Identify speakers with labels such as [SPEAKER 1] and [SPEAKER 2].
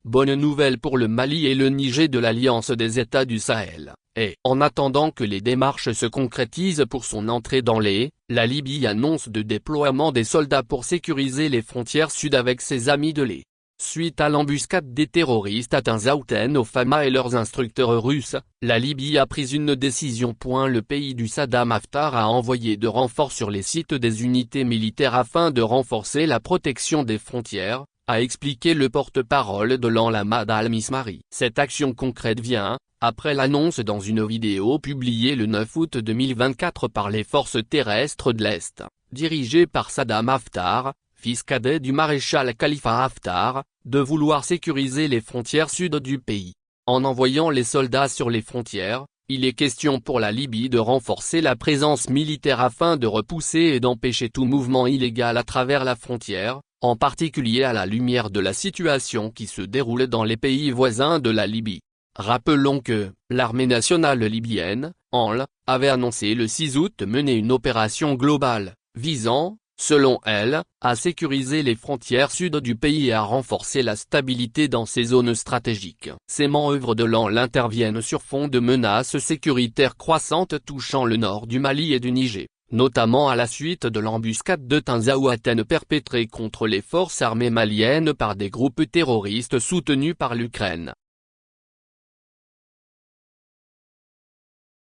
[SPEAKER 1] bonne nouvelle pour le Mali et le Niger de l'Alliance des États du Sahel, et en attendant que les démarches se concrétisent pour son entrée la Libye annonce de déploiement des soldats pour sécuriser les frontières sud avec ses amis de l'Est. Suite à l'embuscade des terroristes atteints Zaouten au Fama et leurs instructeurs russes, la Libye a pris une décision. Le pays du Saddam Haftar a envoyé de renforts sur les sites des unités militaires afin de renforcer la protection des frontières, a expliqué le porte-parole de l'Enlamad al-Mismari. Cette action concrète vient après l'annonce dans une vidéo publiée le 9 août 2024 par les forces terrestres de l'Est, dirigées par Saddam Haftar, fils cadet du maréchal Khalifa Haftar, de vouloir sécuriser les frontières sud du pays. En envoyant les soldats sur les frontières, il est question pour la Libye de renforcer la présence militaire afin de repousser et d'empêcher tout mouvement illégal à travers la frontière, en particulier à la lumière de la situation qui se déroule dans les pays voisins de la Libye. Rappelons que l'armée nationale libyenne, ANL, avait annoncé le 6 août mener une opération globale, visant, selon elle, à sécuriser les frontières sud du pays et à renforcer la stabilité dans ces zones stratégiques. Ces manœuvres de l'ANL interviennent sur fond de menaces sécuritaires croissantes touchant le nord du Mali et du Niger, notamment à la suite de l'embuscade de Tinzaouaten perpétrée contre les forces armées maliennes par des groupes terroristes soutenus par l'Ukraine.